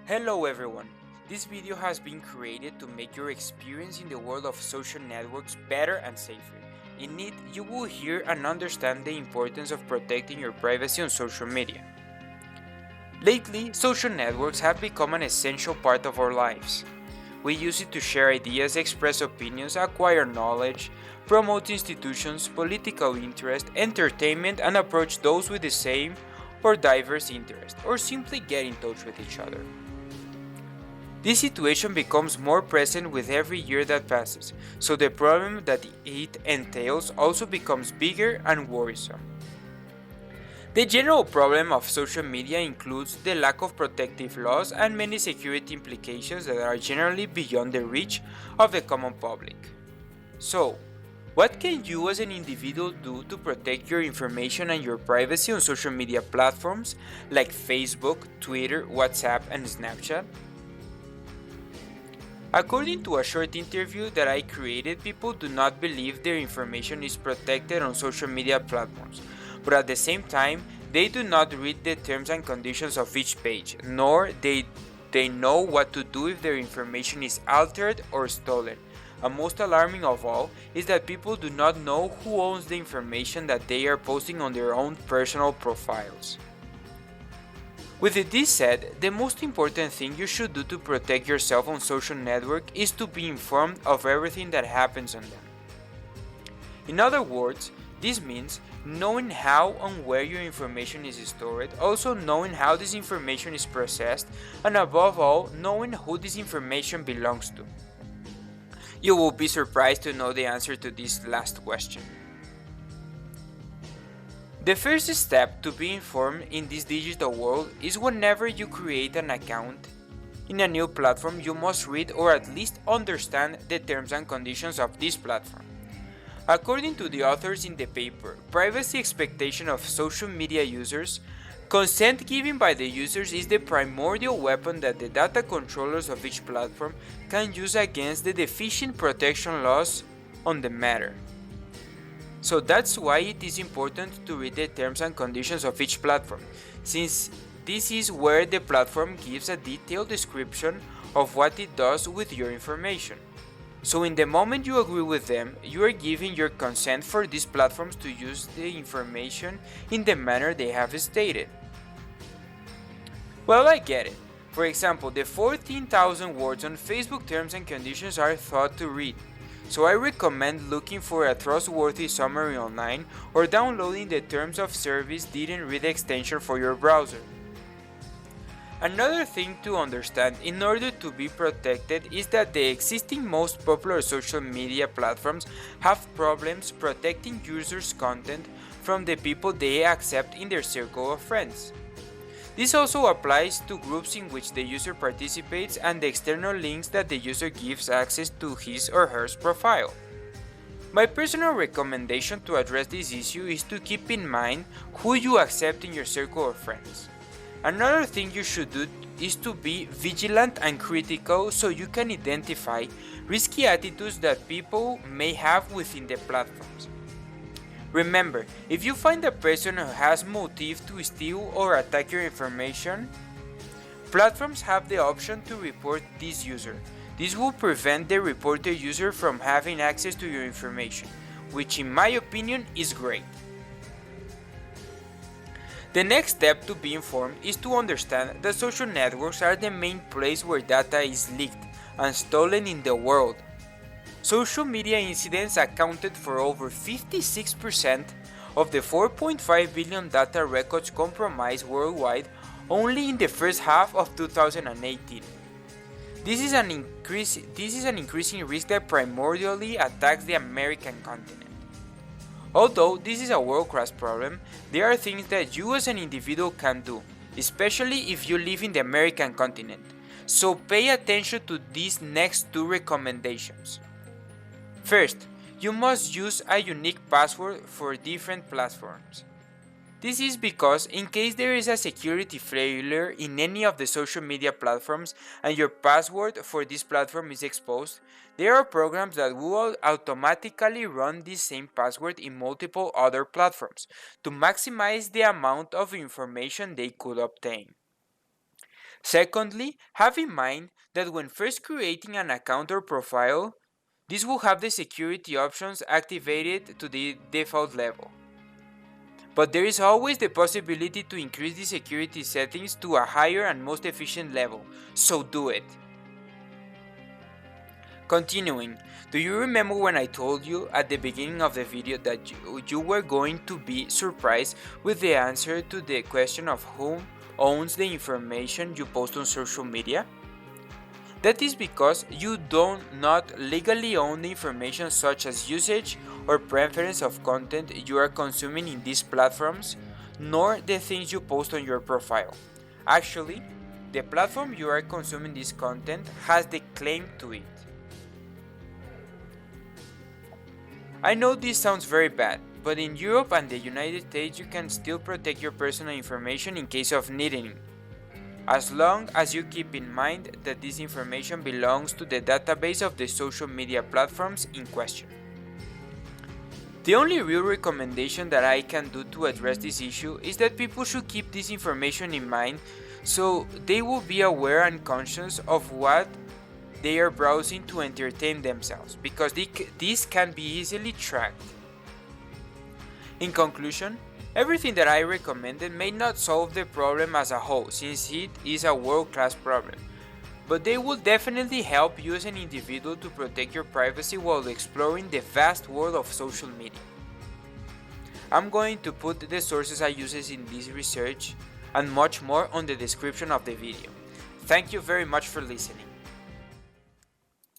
Hello everyone! This video has been created to make your experience in the world of social networks better and safer. In it, you will hear and understand the importance of protecting your privacy on social media. Lately, social networks have become an essential part of our lives. We use it to share ideas, express opinions, acquire knowledge, promote institutions, political interest, entertainment, and approach those with the same or diverse interest, or simply get in touch with each other. This situation becomes more present with every year that passes, so the problem that it entails also becomes bigger and worrisome. The general problem of social media includes the lack of protective laws and many security implications that are generally beyond the reach of the common public. So, what can you as an individual do to protect your information and your privacy on social media platforms like Facebook, Twitter, WhatsApp, and Snapchat? According to a short interview that I created, people do not believe their information is protected on social media platforms, but at the same time, they do not read the terms and conditions of each page, nor they know what to do if their information is altered or stolen. And most alarming of all is that people do not know who owns the information that they are posting on their own personal profiles. With this said, the most important thing you should do to protect yourself on social network is to be informed of everything that happens on them. In other words, this means knowing how and where your information is stored, also knowing how this information is processed, and above all, knowing who this information belongs to. You will be surprised to know the answer to this last question. The first step to be informed in this digital world is whenever you create an account in a new platform, you must read or at least understand the terms and conditions of this platform. According to the authors in the paper, Privacy Expectation of Social Media Users, consent given by the users is the primordial weapon that the data controllers of each platform can use against the deficient protection laws on the matter. So that's why it is important to read the terms and conditions of each platform, since this is where the platform gives a detailed description of what it does with your information. So in the moment you agree with them, you are giving your consent for these platforms to use the information in the manner they have stated. Well, I get it. For example, the 14,000 words on Facebook terms and conditions are thought to read. So I recommend looking for a trustworthy summary online or downloading the Terms of Service Didn't Read extension for your browser. Another thing to understand in order to be protected is that the existing most popular social media platforms have problems protecting users' content from the people they accept in their circle of friends. This also applies to groups in which the user participates and the external links that the user gives access to his or her profile. My personal recommendation to address this issue is to keep in mind who you accept in your circle of friends. Another thing you should do is to be vigilant and critical so you can identify risky attitudes that people may have within the platforms. Remember, if you find a person who has motive to steal or attack your information, platforms have the option to report this user. This will prevent the reported user from having access to your information, which in my opinion is great. The next step to be informed is to understand that social networks are the main place where data is leaked and stolen in the world. Social media incidents accounted for over 56% of the 4.5 billion data records compromised worldwide only in the first half of 2018. This is an increasing risk that primarily attacks the American continent. Although this is a world-class problem, there are things that you as an individual can do, especially if you live in the American continent. So pay attention to these next two recommendations. First, you must use a unique password for different platforms. This is because in case there is a security failure in any of the social media platforms and your password for this platform is exposed, there are programs that will automatically run this same password in multiple other platforms to maximize the amount of information they could obtain. Secondly, have in mind that when first creating an account or profile, this will have the security options activated to the default level. But there is always the possibility to increase the security settings to a higher and most efficient level, so do it. Continuing, do you remember when I told you at the beginning of the video that you were going to be surprised with the answer to the question of who owns the information you post on social media? That is because you do not legally own the information such as usage or preference of content you are consuming in these platforms, nor the things you post on your profile. Actually, the platform you are consuming this content has the claim to it. I know this sounds very bad, but in Europe and the United States you can still protect your personal information in case of needing it, as long as you keep in mind that this information belongs to the database of the social media platforms in question. The only real recommendation that I can do to address this issue is that people should keep this information in mind so they will be aware and conscious of what they are browsing to entertain themselves, because this can be easily tracked. In conclusion, everything that I recommended may not solve the problem as a whole, since it is a world-class problem, but they will definitely help you as an individual to protect your privacy while exploring the vast world of social media. I'm going to put the sources I use in this research and much more on the description of the video. Thank you very much for listening.